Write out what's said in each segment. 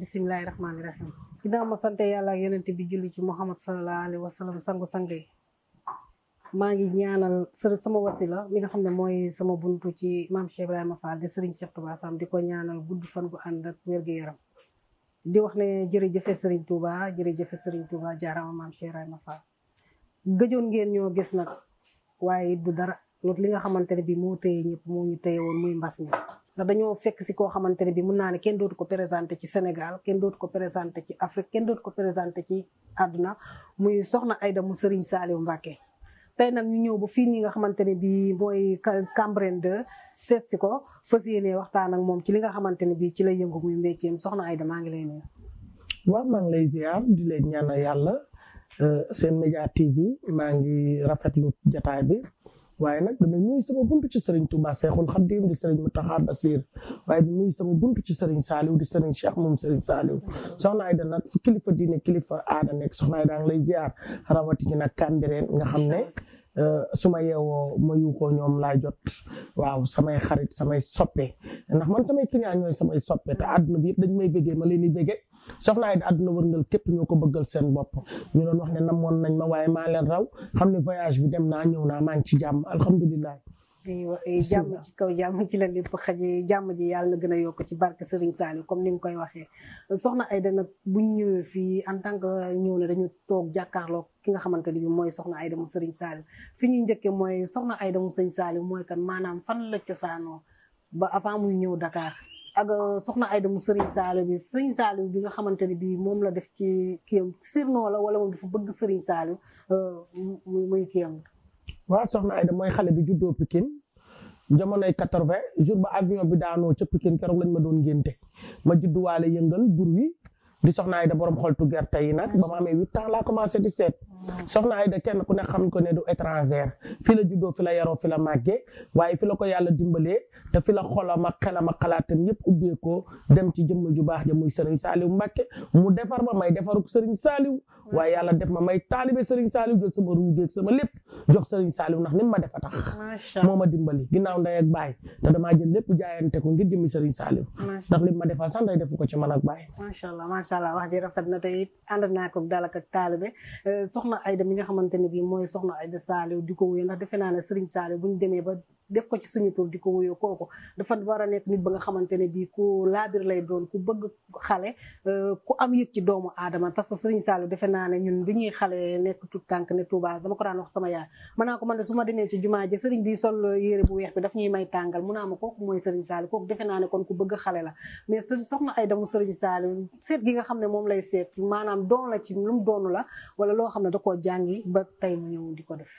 bismillahirrahmanirrahim. Ginnaaw ma sante yàlla ak yonent bi julli ci Muhammad sallallahu alayhi wa sallam sangu-sang yi maa ngi ñaanal sama wasila mi nga xam ne mooy sama buntu ci maam Cheikh Ibrahima Fall di Serigne Cheikh Touba Sam di ko ñaanal gudd fan bu ànd ak wér-gu-yaram di wax ne jërëjëfe Serigne Touba jërëjëfe Serigne Touba jaarama maam Cheikh Ibrahima Fall gëjoon ngeen ñoo gis nag waaye du dara loolu li nga xamante ne bi moo téye ñëpp moo ñu téye woon muy mbas mi ndax dañoo fekk si koo xamante ne bi mun naa ne kenn dootu ko présenté ci Sénégal kenn dootu ko présenté ci Afrique kenn dootu ko présenté ci àdduna muy soxna Aida mu Serigne Saliou Mbacké tey nag ñu ñëw ba fii nii nga xamante ne bii mooy Cambérène 2 seet si ko fas yéene waxtaan ak moom ci li nga xamante ne bii ci lay yëngu muy métier soxna Aida maa ngi lay nuyu. waaw maa ngi lay ziar di leen ñaanal yàlla Sen Média TV maa ngi rafetlu jataay bi waaye nag damay nuyu sama buntu ci Serigne Touba Cheikhoul Khadim di Serigne Mountakha Bassir waaye di nuyu sama buntu ci Serigne Saliou di Serigne Cheikh moom Serigne Saliou soxna Aida nag fu kilifa diine kilifa aada nekk soxna Aida ngi lay ziar rawatina nag Cambérène nga xam ne su ma yeewoo ma yuuxoo ñoom laa jot waaw samay xarit samay soppe ndax man samay client ñooy samay soppe te àdduna bi yëpp dañ may béggee ma leen di béggee soxna Aida àdduna wërngal képp ñoo ko bëggal seen bopp ñu doon wax ne namoon nañ ma waaye maa leen raw xam ne voyage bi dem naa ñëw naa maa ngi ci jàmm alhamdulilah. jàmm ci kaw jàmm ci la lépp xaje jàmm ji yàlla na gën a yokk ci barke Serigne Saliou comme ni nga koy waxee soxna Aida nag buñ ñëwee fii en tant que ñëw ne dañu toog jàkkaarloo ki nga xamante ne bi mooy soxna Aida mu Serigne Saliou fi ñuy njëkkee mooy soxna Aida mu Serigne Saliou mooy kan maanaam fan la cosaanoo ba avant muy ñëw Dakar ak soxna Aida mu Serigne Saliou bi Serigne Saliou bi nga xamante ne bi moom la def ci kiyam sirnoo la wala moom dafa bëgg Serigne Saliou muy kiyam. waaw soxna Aida mooy xale bi juddoo Pikine jamonoy 80 jour ba avion bi daanoo ca Pikine keroog lañ ma doon ngénte ma judduwaale yëngal bur wi di soxna Aida borom xoltu gerte yi nag ba ma amee 8 ans laa commencé di seet soxna Aida kenn ku ne xam ko ne du étrangère fi la juddoo fi la yaroo fi la màggee waaye fi la ko yàlla dimbalee te fi la xolam ak xelam ak xalaatam yëpp ubbeekoo dem ci jëmm ju baax ja muy Serigne Saliou Mbacké mu defar ma may defaruk Serigne Saliou waaye yàlla def ma may taalibe Serigne Saliou jël sama ruu géeg sama lépp jox Serigne Saliou ndax ni ma defa tax moo ma dimbali ginnaaw ndey ak baay te damaa jël lépp jaayante ko ngir jëmmi Serigne Saliou ndax li ma defal sax ndey defu ko ci man ak baay macha allah wax ji rafet na te it ànd naa ko dalak ak taalibe soxna Aida mi nga xamante ne bii mooy soxna Aida Saliou di ko wuyu ndax defe naa ne Serigne Saliou bu ñu demee ba def ko ci suñu tur di ko wuyoo kooku dafa war a nekk nit ba nga xamante ne bii ku laabir lay doon ku bëgg xale ku am yëg ci doomu aadama parce que Serigne Saliou defe naa ne ñun bi ñuy xale nekk tout tànk ne Touba dama ko daan wax sama yaay mën naa ko man de su ma demee ci jumaa ji Serigne bi sol yére bu weex bi daf ñuy may tàngal mu naa ma kooku mooy Serigne Saliou kooku defe naa ne kon ku bëgg xale la mais soxna Aida mu Serigne Saliou seet gi nga xam ne moom lay seet maanaam doon la ci lu mu doonu la wala loo xam ne da koo jàngi ba tey mu ñëw di ko def.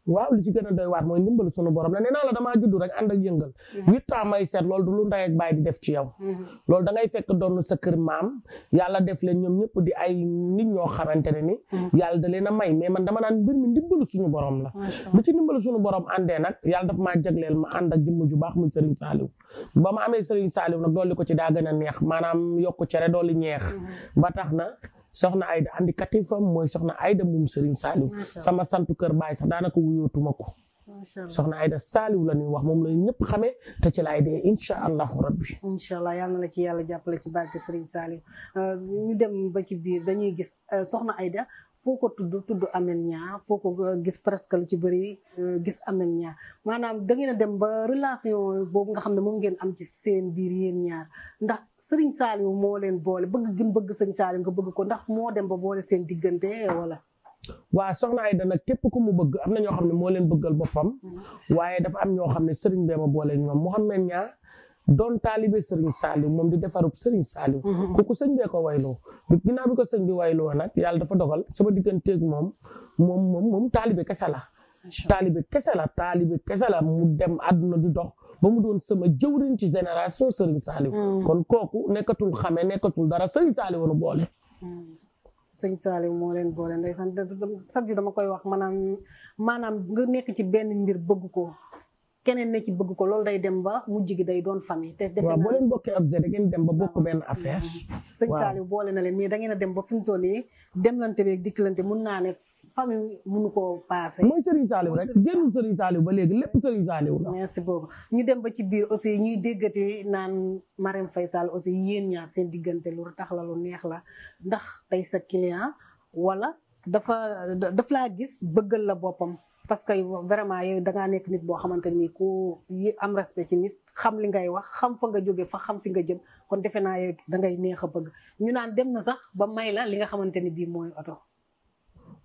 waaw li ci gën a doy waar mooy ndimbalu sunu borom la nee naa la damaa judd rek ànd ak yëngal 8 ans may seet loolu du lu ndey ak baay di def ci yow loolu da ngay fekk doon sa kër maam yàlla def leen ñoom ñëpp di ay nit ñoo xamante ne ni yàlla da leen a may mais man dama naan mbir mi ndimbalu suñu borom la bu ci ndimbalu suñu borom àndee nag yàlla daf maa jagleel ma ànd ak jëmm ju baax muy Serigne Saliou ba ma amee Serigne Saliou nag dolli ko ci daa gën a neex maanaam yokku cere dolli ñeex ba tax na soxna Aida indicatif am mooy soxna Aida moom Serigne Saliou sama santu kër baay sax daanaka wuyootuma ko soxna Aida Saliou la ñuy wax moom la ñëpp xamee te ci laay dee incha allahu rabbi incha allah yal na la ci yàlla jàppale ci barke Serigne Saliou ñu dem ba ci biir dañuy gis soxna Aida foo ko tudd Amel Niang foo ko gis presque lu ci bëri gis Amel Niang maanaam da ngeen a dem ba relation boobu nga xam ne moom ngeen am ci seen biir yéen ñaar ndax Serigne Saliou moo leen boole bëgg gën bëgg Serigne Saliou nga bëgg ko ndax moo dem ba boole seen diggante wala. waaw soxna Aida nag képp ku mu bëgg am na ñoo xam ne moo leen bëggal boppam waaye dafa am ñoo xam ne Serigne bee ma boole ñoom Mouhamed Niang doon taalibe Serigne Saliou moom di defarub Serigne Saliou kooku sëñ bee ko wayloo ginnaaw bi ko sëñ bi wayloo nag yàlla dafa dogal sama digganteeg moom taalibe kese la taalibe kese la mu dem àdduna du dox ba mu doon sama jëwriñ ci génération Serigne Saliou kon kooku nekkatul xame nekkatul dara Serigne Saliou woonu boole sëñ Saliou moo leen boole ndeysaan chaque jour dama koy wax maanaam nga nekk ci benn mbir bëgg ko keneen ne ci bëgg ko loolu day dem ba mujj gi day doon famille te defe waaw naa boo leen bokkee objet da ngeen dem ba bokk benn affaire sëñ Saliou boole na leen mais da ngeen a dem ba fi mu toll nii demlante beeg dikkalante mun naa ne famille munu koo passé mooy Serigne Saliou rek génnul Serigne Saliou ba léegi lépp Serigne Saliou la merci beaucoup ñu dem ba ci biir aussi ñuy déggati naan Marème Faye Sall aussi yéen ñaar seen diggante lu tax la lu neex la ndax tey sa client wala daf laa gis bëggal la boppam parce que vraiment yow dangaa nekk nit boo xamante ni ku am respect ci nit xam li ngay wax xam fa nga jóge fa xam fi nga jëm kon defe naa yow dangay neex a bëgg ñu naan dem na sax ba may la li nga xamante ni bii mooy oto.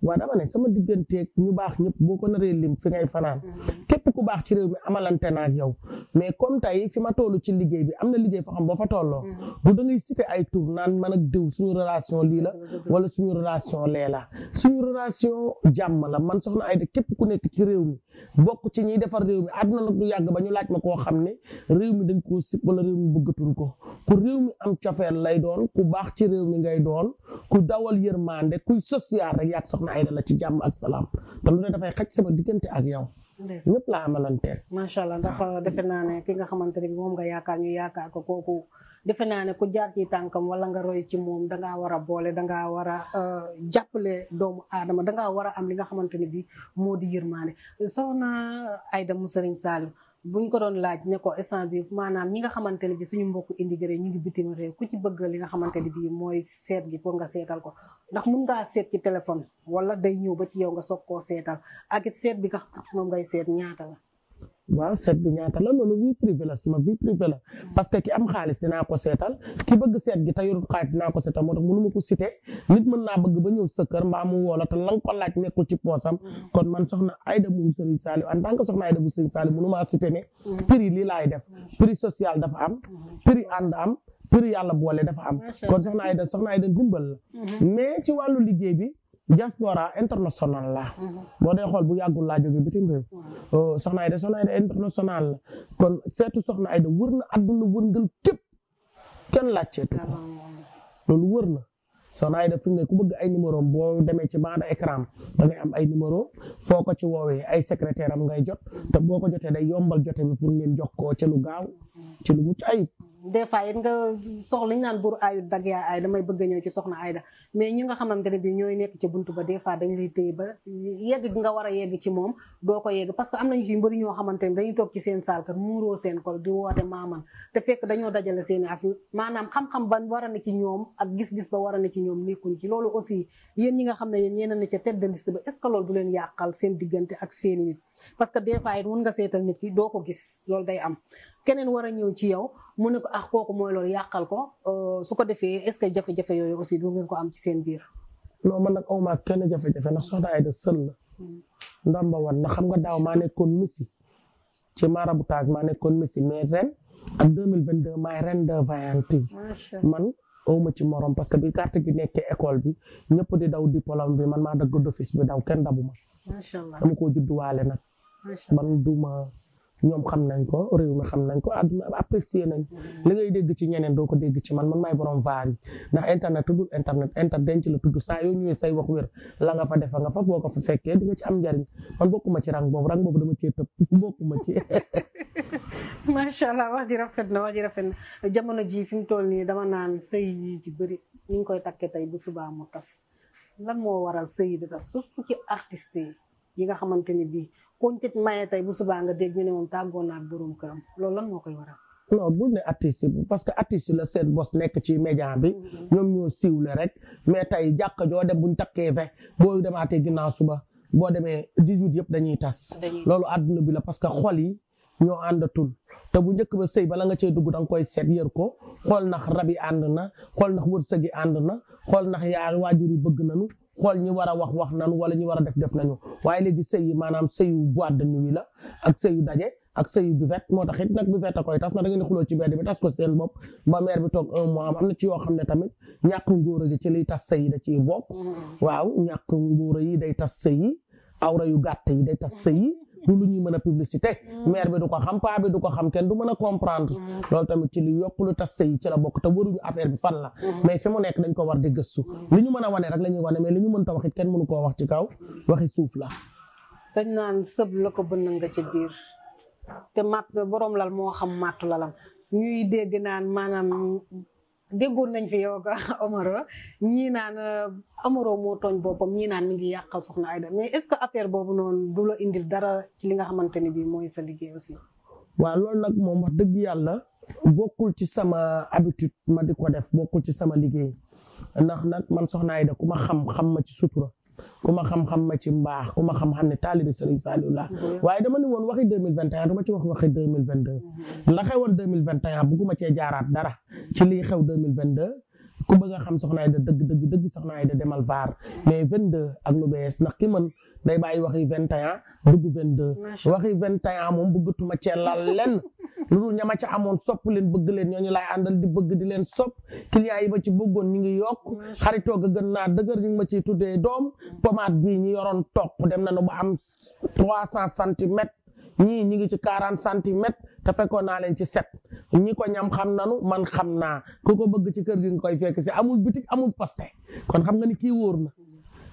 waaw dama ne sama digganteeg ñu baax ñëpp boo ko naree lim fi ngay fanaan képp ku baax ci réew mi amalante na ak yow mais comme tey fi ma toll ci liggéey bi am na liggéey foo xam boo fa tolloo bu da ngay cité ay tur naan man ak diw suñu relation lii la wala suñu relation lee la suñu relation jàmm la man soxna Aida képp ku nekk ci réew mi bokk ci ñiy defar réew mi àdduna nag du yàgg ba ñu laaj ma koo xam ne réew mi dañ koo sib wala réew mi bëggatul ko ku réew mi am cofeel lay doon ku baax ci réew mi ngay doon ku dawal yërmande kuy social rek yàgg soxna Aida la ci jàmm ak salaam te lu ne dafay xaj sama diggante ak yow ñëpp laa amalanteel macha allah ndax defe naa ne ki nga xamante ne bi moom nga yaakaar ñu yaakaar ko kooku defe naa ne ku jaar ci tànkam wala nga roy ci moom dangaa war a boole dangaa war a jàppale doomu aadama dangaa war a am li nga xamante ne bi moo di yërmande soxna Aida mu Serigne Saliou buñ ko doon laaj ne ko instant bi maanaam ñi nga xamante ne bi suñu mbokku immigré ñi ngi bitim réew ku ci bëgg li nga xamante ne bi mooy seet gi pour nga seetal ko ndax mun ngaa seet ci téléphone wala day ñëw ba ci yow nga soog koo seetal ak seet bi nga xam moom ngay seet ñaata la waaw seet bi ñaata la loolu vie privée la sama vie privée la parce que ki am xaalis dinaa ko seetal ki bëgg seet gi te yorul xaalis dinaa ko seetal moo tax mënu ma ko cité nit mën naa bëgg ba ñëw sa kër mbaa mu woo la te la nga ko laaj nekkul ci poosam kon man soxna Aida mu Serigne Saliou en tant que soxna Aida mu Serigne Saliou mënu maa cité ne prix lii laay def prix social dafa am prix ànd am prix yàlla boole dafa am kon soxna Aida dimbal la mais ci wàllu liggéey bi diaspora international la boo dee xool bu yàggul laa jóge bitim réew soxna Aida international la kon seetu soxna Aida wër na àdduna wërngal képp kenn laajteetu ko loolu wër na soxna Aida fi mu ne ku bëgg ay numéro boo demee ci bande écran da ngay am ay numéro foo ko ci woowee ay secrétaire am ngay jot te boo ko jotee day yombal jote bi pour ngeen jox ko ci lu gaaw ci lu mucc ayib des fois it nga soxla ñu naan buur ayut dag yaa ay damay bëgg a ñëw ci soxna Aida mais ñi nga xamante ne bi ñooy nekk ci buntu ba des fois dañ lay téye ba yegg gi nga war a yegg ci moom doo ko yegg parce que am nañu ci mbëri ñoo xamante ne dañuy toog ci seen saal kër muuroo seen kol di woote maaman te fekk dañoo dajale seen i affaire maanaam xam-xam ban war a ne ci ñoom ak gis-gis ba war a ne ci ñoom nekkuñ ci loolu aussi yéen ñi nga xam ne yéen a ne ca tête de liste ba est-ce que loolu du leen yàqal seen diggante ak seeni nit parce que des fois it mun nga seetal nit ki doo ko gis loolu day am keneen war a ñëw ci yow mu ne ko ah kooku mooy loolu yàqal ko su ko defee est-ce que jafe-jafe yooyu aussi du ngeen ko am ci seen biir. non man nag awma kenn jafe-jafe ndax soxna Aida seul la. ndamba wan ndax xam nga daaw maa nekkoon Messi ci maraboutage maa nekkoon Messi mais ren ak 2022 maay ren de vaillanti man awma ci morom parce que bi carte gi nekkee école bi ñëpp di daw diplôme bi man maa dagg d'office bi daw kenn dabu ma. macha allah dama koo judduwaale nag. man duma ñoom xam nañ ko réew mi xam nañ ko àdduna apprécier nañ li ngay dégg ci ñeneen doo ko dégg ci man maay borom vaar yi ndax internet tuddul internet denc la tudd saa yoo ñëwee say wax wér la nga fa defa nga fa boo ko fa fekkee di nga ci am njariñ man bokkuma ci rang boobu dama cee tëb bokkuma ci. macha allah wax ji rafet na jamono ji fi mu toll nii dama naan sëy yi ci bëri ni ñu koy takkee tey bu subaa mu tas lan moo waral sëy yi di tas surtout ci artistes yi nga xamante ni bii kuñ ci maye tey bu subaa nga dégg ñu ne moom tàggoo na ak borom këram loolu lan moo koy waral. non bul ne artiste bi parce que artiste la seen bos nekk ci média bi ñoom ñoo siiwle rek mais tey jàkka joo dem buñ takkee fe boo demaatee ginnaaw suba boo demee 18 yëpp dañuy tas loolu àdduna bi la parce que xol yi ñoo àndatul te bu njëkk ba sëy bala nga cey dugg da nga koy seet yër ko xool ndax rab yi ànd na xool ndax wërsëg yi ànd na xool ndax yaar waajur yi bëgg nañu xool ñi war a wax nanu wala ñi war a def nañu waaye léegi sëy yi maanaam sëyu boîte de nuit la ak sëyu daje ak sëyu buvette moo tax it nag buvette a koy tas na da ngeen di xuloo ci mbedd bi tas ko seen bopp ba mère bi toog 1 mois am na ci yoo xam ne tamit ñàkk ngóora gi ci liy tas sëy yi da ciy bokk waaw ñàkk ngóora yi day tas sëy yi awra yu gàtt yi day tas sëy yi du lu ñuy mën a publicité mère bi du ko xam paa bi du ko xam kenn du mën a comprendre loolu tamit ci li yokk lu tas sëy ci la bokk te waruñu affaire bi fan la mais fi mu nekk dañ ko war di gëstu li ñu mën a wane rek la ñuy wane mais li ñu mënta wax it kenn mënu koo wax ci kaw waxi suuf la dañ naan sëb la ko bënn nga ci biir te matt borom lal moo xam mattu lalam ñuy dégg naan maanaam déggoon nañ fi yow ak Omaro ñii naan Omaro moo tooñ boppam ñii naan mi ngi yàqal soxna Aida mais est-ce que affaire boobu noonu du la indil dara ci li nga xamante ne bii mooy sa liggéey aussi. waaw loolu nag moom wax dëgg yàlla bokkul ci sama habitude ma di ko def bokkul ci sama liggéey ndax nag man soxna Aida ku ma xam ma ci sutura ku ma xam ma ci mbaax ku ma xam ne taalibi Serigne Saliou la waaye dama ni woon waxi 2021 dama ci waxi 2022 la xewoon 2021 bugguma cee jaaraat dara ci lii xew 2022 ku bëgg a xam soxna Aida dëgg soxna Aida demal vaar mais 22 ak lu bees ndax ki man day bàyyi waxi 21 dugg 22 waxi 21 moom bëggatuma cee lal lenn lu dul ñama ca amoon sopp leen bëgg leen ñooñu laay àndal di bëgg di leen sopp client yi ma ci bëggoon ñu ngi yokk xaritoo ga gën naa dëgër ñu ngi ma ciy tuddee doom pommade bii ñu yoroon toq dem nañu ba am 300 centimètres ñii ñi ngi ci 40 centimètres te fekkoon naa leen ci 7 ñi ko ñam xam nanu man xam naa ku ko bëgg ci kër gi nga koy fekk si amul bitik amul poste kon xam nga ni kii wóor na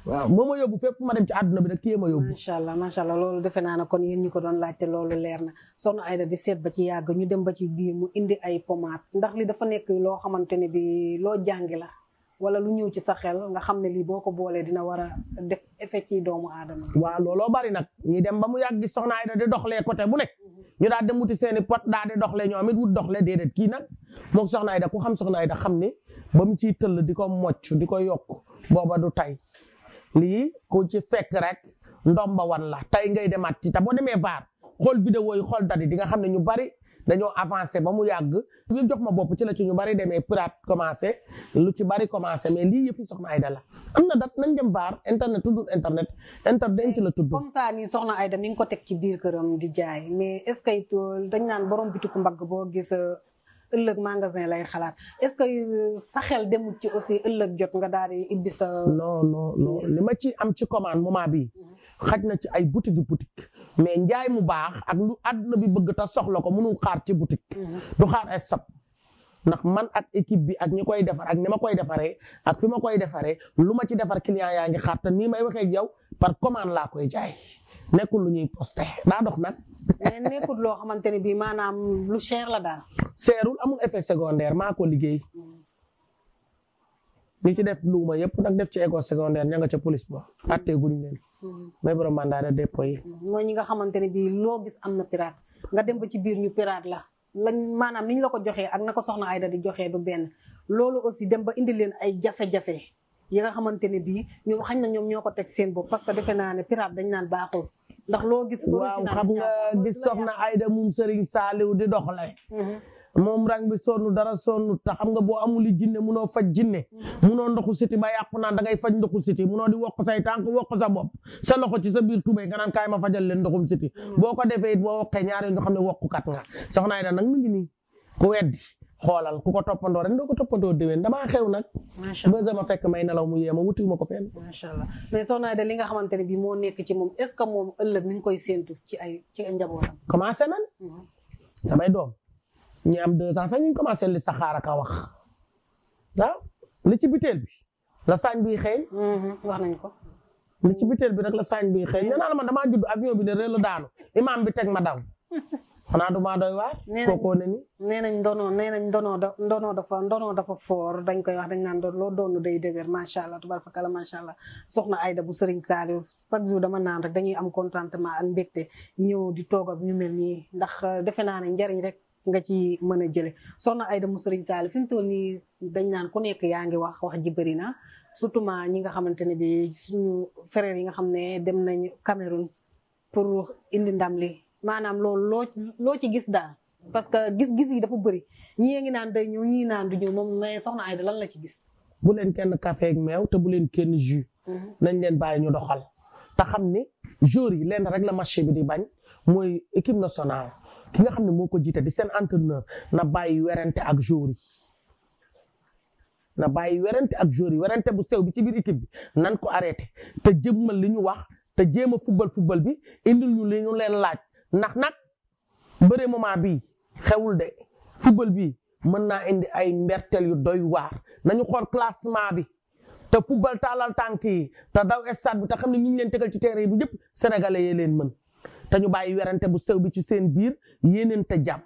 waaw moo ma yóbbu fépp ma dem ci àdduna bi rek kii ma yóbbu. macha allah loolu defe naa ne kon yéen ñi ko doon laajte loolu leer na soxna Aida di seet ba ci yàgg ñu dem ba ci biir mu indi ay pommade ndax li dafa nekk loo xamante ne bi loo jàngi la wala lu ñëw ci sa xel nga xam ne lii boo ko boolee dina war a def effet ci doomu aadama. waaw looloo bari nag ñi dem ba mu yàgg gis soxna Aida di doxlee côté bu nekk ñu daal dem wuti seeni pot daal di doxlee ñoom it wut doxlee déedéet kii nag moom soxna Aida ku xam soxna Aida xam ni ba mu ciy tëll di ko mocc di ko yokk booba du tay lii ku ci fekk rek ndomba wan la tey ngay demaat ci te boo demee vaar xool vidéo yi xool dadi di nga xam ne ñu bari dañoo avancé ba mu yàgg ñu jox ma bopp ci la ci ñu bari demee pirate commencé lu ci bari commencé mais lii yëpp soxna Aida la am na dat nañ dem vaar internet tuddul internet denc la tudd. comme ça nii soxna Aida mi ngi ko teg ci biir këram di jaay mais est-ce que dañ naan borom bitiku mbagg boo gis ëllëg magasin lay xalaat est-ce que sa xel demut ci aussi ëllëg jot nga daal di ibbi sa. non li ma ci am ci commande moment bi xaj na ci ay boutique mais njaay mu baax ak lu àdduna bi bëgg ta soxla ko mënul xaar ci boutique. du xaar ay sab ndax man ak équipe bi ak ñi koy defar ak ni ma koy defaree ak fi ma koy defaree lu ma ci defar client yaa ngi xaar te nii may waxee ak yow par commande laa koy jaay nekkul lu ñuy posté daa dox nag. mais nekkul loo xamante ne bii maanaam lu cher la daal. seerul amul effet secondaire maa ko liggéey ñi ci def luuma yëpp nag def ci éco secondaire ña nga ca police ba attee guñ leen. mais borom mandat de dépôt yi. mooy ñi nga xamante ne bii loo gis am na pirate nga dem ba ci biir ñu pirate la lañ maanaam ni ñu la ko joxee ak na ko soxna Aida di joxee du benn loolu aussi dem ba indi leen ay jafe-jafe yi nga xamante ne bii ñoom xañ na ñoom ñoo ko teg seen bopp parce que defe naa ne pirate dañ naan baaxul ndax loo gis. waaw xam nga gis soxna Aida moom Serigne Saliou di doxale moom rang bi sonn dara sonn te xam nga boo amuli jinne munoo faj jinne munoo ndoxu siti ba yàqu naan da ngay faj ndoxu siti munoo di wokk say tànk wokk sa bopp sa loxo ci sa biir tubéy nga naan kaay ma fajal leen ndoxum siti boo ko defee it boo wokkee ñaari ñu xam ne wokkukat nga soxna Aida nag mu ngi nii ku weddi xoolal ku ko toppandoo rek doo ko toppandoo déwén damaa xew nag ba ma fekk may nelaw mu yéema wuti ma ko fenn macha allah mais soxna Aida li nga xamante ne bi moo nekk ci moom est ce que moom ëllëg mi ngi koy séentu ci ay njabootam commencé nan samay doom ñi am 2 ans sax ñu commencé li saxaar ak a wax waaw li ci biteel bi la saañ biy xeeñ wax nañ ko li ci biteel bi rek la saañ biy xeeñ nee naa la man damaa judd avion bi ne réel la daanu imam bi teg ma daw xanaa du maa doy waar kookoo ne ni nee nañ ndono dafa foor dañ koy wax dañ naan loo doonu day dëgër macha allah tubarfakala macha allah soxna Aida bu Serigne Saliou chaque jour dama naan rek dañuy am contentement ak mbégte ñëw di toog ak ñu mel nii ndax defe naa ne njariñ rek nga ci mën a jële soxna Aida mu Serigne Saliou fi mu toll nii dañ naan ku nekk yaa ngi wax ji bëri na surtout ñi nga xamante ne bi suñu frères yi nga xam ne dem nañ Cameroun pour indi ndam li maanaam loolu loo ci gis daal parce que gis-gis yi dafa bëri ñii ngi naan day ñëw ñii naan du ñëw moom mais soxna Aida lan la ci gis. bu leen kenn café ak meew te bu leen kenn jus. nañ leen bàyyi ñu doxal te xam ni jour yi leen rek la marché bi di bañ mooy équipe nationale. ki nga xam ne moo ko jiite di seen entraîneur na bàyyi werante ak joueur yi na bàyyi werante ak joueur yi werante bu sew bi ci biir équipe bi nan ko arrêté te jëmmal li ñu wax te jéem a football bi indil ñu li ñu leen laaj ndax nag bëre moment bii xewul de football bi mën naa indi ay mbertel yu doy waar nañu xool classement bi te football taalal tànk yi te daw stade bi te xam ne ñu ngi leen tegal ci terrain bi yëpp sénégalais yee leen mën te ñu bàyyi werante bu sew bi ci seen biir yéeneente jàmm.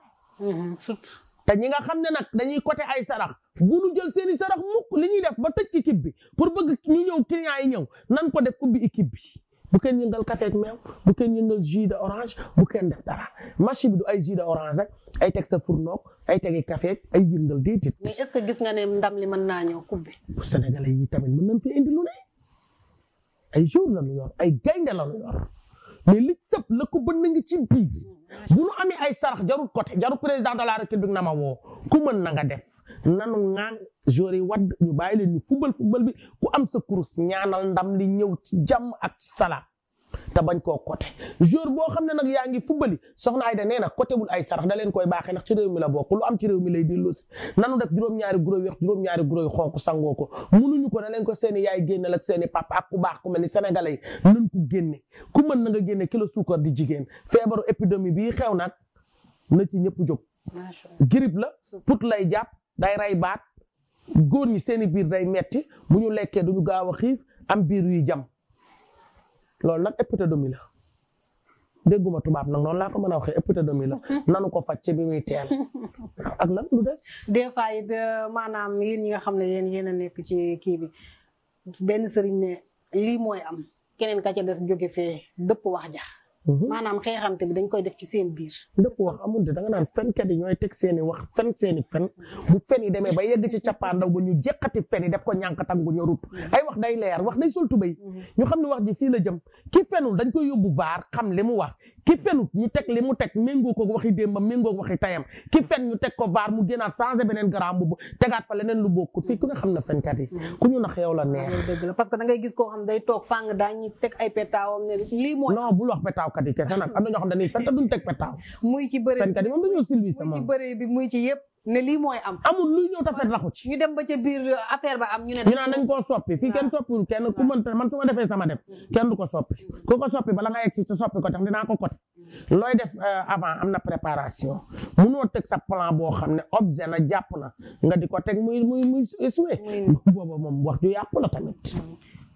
surtout. te ñi nga xam ne nag dañuy côté ay sarax bu ñu jël seeni sarax mukk li ñuy def ba tëj équipe bi pour bëgg ñu ñëw clients yi ñëw nan ko def ubbi équipe bi bu kenn yëngal café ak meew bu kenn yëngal jus d'orange bu kenn def dara marché bi du ay jus d'orange rek ay teg sa fourneau ay tegi café ak ay yëngal déedéet. mais est-ce que gis nga ne ndam li mën naa ñëw coupe bi. bu Sénégalais yi tamit mën nañ fi indi lu ne ay jour la ñu yor ay gaynde la ñu yor mais li sëpp la ko bën na ngi ci biir bu nu amee ay sarax jarul côté jarul président de la république na ma woo ku mën na nga def nanu ŋaan jour yi wadd ñu bàyyi leen ñu fubal bi ku am sa kurus ñaanal ndam li ñëw ci jàmm ak ci salaam te bañ koo côté jour boo xam ne nag yaa ngi fubali soxna Ayda nee na côté wul ay sarax da leen koy baaxee ndax ci réew mi la bokk lu am ci réew mi lay delloosi nanu def juróom-ñaari guro weex juróom-ñaari guro yu xonk sangoo ko munuñu ko da leen ko seeni yaay génneel ak seeni papa ak ku baax ku mel ni sénégalais yi nañ ko génne ku mën na nga génne kilo suukar di jigéen feebaru épidémie bii xew nag na ci ñëpp jóg grippe la put lay jàpp day ray baat góor ñi seeni biir day metti bu ñu lekkee duñu gaaw a xiif am biir yuy jam loolu nag épidémie la dégguma tubaab nag noonu laa ko mën a waxee épidémie la nanu ko faj ci bi muy teel ak lan lu des. des fois it maanaam yéen ñi nga xam ne yéen a nekk ci kii bi benn sëriñ ne lii mooy am keneen ka ca des jóge fee dëpp wax ja. maanaam xeexante bi dañ koy def ci seen biir. dëpp wax amul de da nga naan fenkat yi ñooy teg seeni wax seeni fen bu fen yi demee ba yegg ci cappaandaw ba ñu jeqati fen yi def ko ñànkatang bu ñorut ay wax day leer wax day sol tubéy ñu xam ne wax ji fii la jëm ki fenul dañ koy yóbbu vaar xam li mu wax ki fenut ñu teg li mu teg méngoo ko waxi démbam méngoo ko waxi tayam ki fen ñu teg ko vaar mu génnaat changé beneen garaam bu tegaat fa leneen lu bokkut fii ku ne xam na fenkat yi ku ñu nax yow la neex. dëgg la parce que da ngay gis koo xam day toog fàng daañu teg ay pétaawam ne lii mooy. non bul wax pétaaw kat yi kese nag am na ñoo xam dañuy fen te duñ teg pétaaw. muy ci bëre fenkat yi moom dañoo silvissé moom muy ci bëre bi muy ci yëpp ne lii mooy am. amul luy ñëw ta fet raxu ci. ñu dem ba ca biir affaire ba am ñu ne. ñu naan nañ koo soppi fii kenn soppiwul kenn ku mënta man su ma defee sama def kenn du ko soppi ku ko soppi bala nga yegg si soppi ko tax dinaa ko côté looy def avant am na préparation munoo teg sa plan boo xam ne objet na jàpp na nga di ko teg muy suwe booba moom wax ju yàqu la tamit.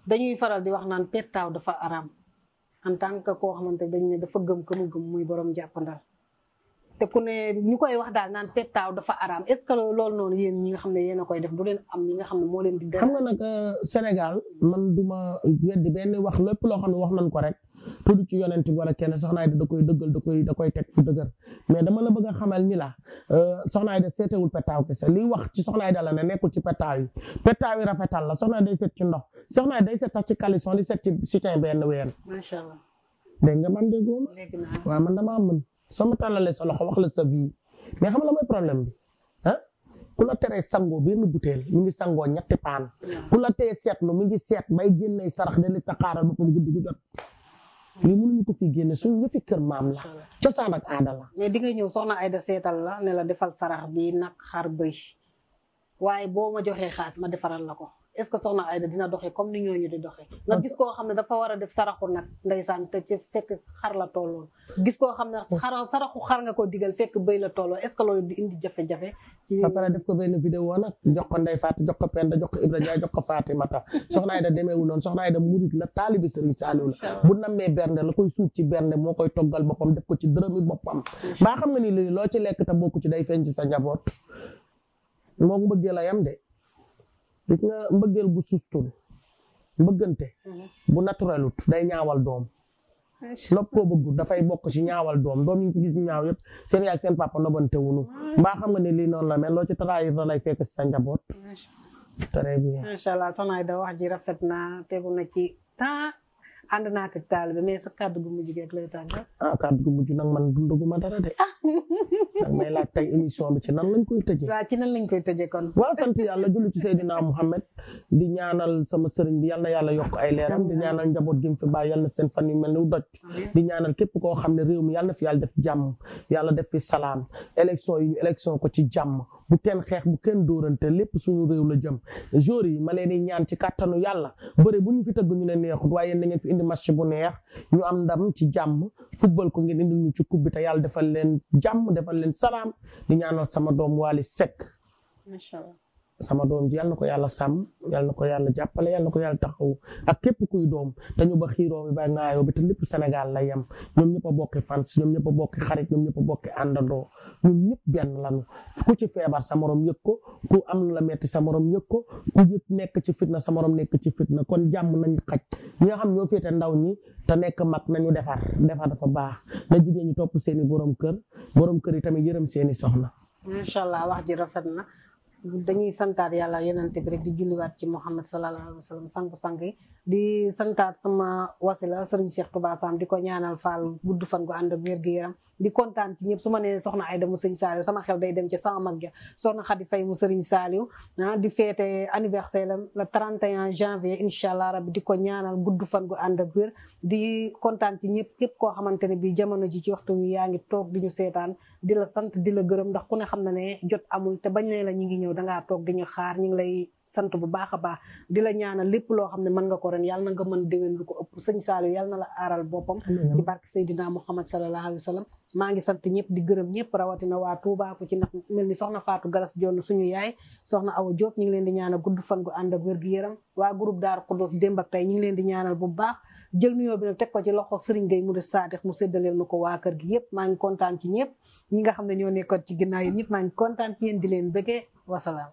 dañuy faral di wax naan pettaaw dafa araam en tant que koo xamante dañ ne dafa gëm ka mu gëm muy borom jàppandal te ku ne ñu koy wax daal naan pettaaw dafa araam est-ce que loolu noonu yéen ñi nga xam ne yéen a koy def du leen am li nga xam ne moo leen di. xam nga nag Sénégal man duma weddi benn wax lépp loo xam ne wax nañ ko rek tudd ci yonent bi wala kenn Soxna Ayda da koy dëggal da koy teg fu dëgër mais dama la bëgg a xamal ni la Soxna Ayda seetewul pettaaw kese liy wax ci Soxna Ayda la ne nekkul ci pettaaw yi rafetal la Soxna Ayda day seet ci ndox Soxna Ayda day seet sax ci caleçon di seet ci soutien benn ween. macha allah. dégg nga man déggoo ma waaw man damaa mën soo ma tàllalee sa loxo wax la sa vie mais xam nga la mooy problème bi ah ku la teree sangoo benn butéel mi ngi sangoo ñetti paan ku la tee seetlu mi ngi seet bay génnee sarax de li sa xaaral boppam guddi gu jot lii mënuñu ko fi génne suñu yëfi kër maam la cosaan ak aada la. mais di nga ñëw Soxna Ayda seetal la ne la defal sarax bi nag xar bëy waaye boo ma joxee xaas ma defaral la ko est-ce que Soxna Ayda dina doxee comme ni ñooñu di doxee nga gis koo xam ne dafa war a def saraxu nag ndeysaan te ci fekk xar la tolloon gis koo xam ne saraxu xar nga ko digal fekk bëy la tolloo est-ce que loolu di indi jafe-jafe ba pare def ko benn vidéo nag jox ko Ndey Faatu jox ko Penda jox ko Ibra Jaay jox ko Fatimata Soxna Ayda demeewul noonu Soxna Ayda murit la taalibi Sëriñ Saaliw la bu nammee bernde la koy suut ci bernde moo koy toggal boppam def ko ci dërëmi boppam baa xam nga ni lii loo ci lekk te bokku ci day feeñ ci sa njaboot moo mbëggeel a yam de gis nga mbëggeel bu sustul mbëggante bu naturelut day ñaawal doom nopp koo bëggut dafay bokk ci ñaawal doom yi fi gis ñu ñaaw yëpp seen yaay ak seen papa nobante wunu mbaa xam nga ne lii noonu la mel loo ci trahir la lay fekk ci sa njaboot. très bien macha allah Soxna Ayda wax ji rafet na tegu na ci temps ànd naa ko taalibe mais sa kàddu gu mujj gi ak lay tàggat. kàddu gu mujj nag man dundaguma dara de. may laaj tey émission bi ci nan lañ koy tëjee. waaw ci nan lañ koy tëjee kon. waaw sant yàlla julli ci Seydina Muhammad di ñaanal sama sëriñ bi yal na yàlla yokk ay leeram di ñaanal njaboot gi mu fi bàyyi yal na seen fan yu mel ni doj. di ñaanal képp koo xam ne réew mi yal na fi yàlla def jàmm yàlla def fi salaam élection yi ñu élection ko ci jàmm bu kenn xeex bu kenn dóorante lépp suñu réew la jëm jour yi ma leen di ñaan ci kàttanu yàlla bëre bu ñu fi tëgg ñu ne neexut waaye yéen na ngeen fi indi match bu neex ñu am ndam ci jàmm football ko ngeen indi ñu ci coupe bi te yàlla defal leen jàmm defal leen salaam di ñaanal sama doom Wally Seck macha allah sama doom ji yal na ko yàlla sàmm yal na ko yàlla jàppale yal na ko yàlla taxaw ak képp kuy doom te ñu ba xiiroo bi ba ngaayoo bi te lépp Sénégal la yem ñoom ñëpp a bokki fans ñoom ñëpp a bokki xarit ñoom ñëpp a bokki àndandoo ñoom ñëpp benn lañu ku ci feebar sa morom yëg ko ku am lu la metti sa morom yëg ko ku yëg nekk ci fitna sa morom nekk ci fitna kon jàmm nañ xaj ñi nga xam ñoo féete ndaw ñi te nekk mag nañu defar dafa baax na jigéen ñi topp seeni borom kër yi tamit yërëm seeni soxna. macha allah wax ji rafet na dañuy santaat yàlla yonente bi rek di julliwaat ci Muhammad sallallahu alayhi wa sallam sangu-sang yi di santaat sama wasila Serigne Cheikh Touba Sam di ko ñaanal Fall gudd fan gu ànd ak wér gu yaram di kontaan ci ñëpp su ma nee soxna Aïda mu sëñ Saliou sama xel day dem ci sama mag ja soxna Khady Faye mu Serigne Saliou di feete anniversaire la 31 janvier incha allah rabbi di ko ñaanal gudd fan gu ànd ak wér di kontaan ci ñëpp képp koo xamante ne bii jamono ji ci waxtu wi yaa ngi toog di ñu seetaan di la sant di la gërëm ndax ku ne xam na ne jot amul te bañ ne la ñu ngi ñëw dangaa toog di ñu xaar ñu ngi lay sant bu baax a baax di la ñaanal lépp loo xam ne mën nga ko ren yàlla na nga mën déwén lu ko ëpp sëñ Saliou yàlla na la aaral boppam ci barke Seydina Muhammad sallallahu alayhi wa sallam maa ngi sant ñëpp di gërëm ñëpp rawatina waa Touba ku ci nag mel ni soxna Fatou Galas Jonn suñu yaay soxna Awa Diop ñu ngi leen di ñaanal gudd fan gu ànd ak wér gu yaram waa groupe Daaru Xudoos démb ak tey ñu ngi leen di ñaanal bu baax jël nuyoo bi nag teg ko ci loxo Serigne Gueye mu de Saadix mu séddaleel ma ko waa kër gi yëpp maa ngi kontaan ci ñëpp ñi nga xam ne ñoo nekkoon ci ginnaaw yéen ñëpp maa ngi kontaan ci yéen di leen bëggee wasalaam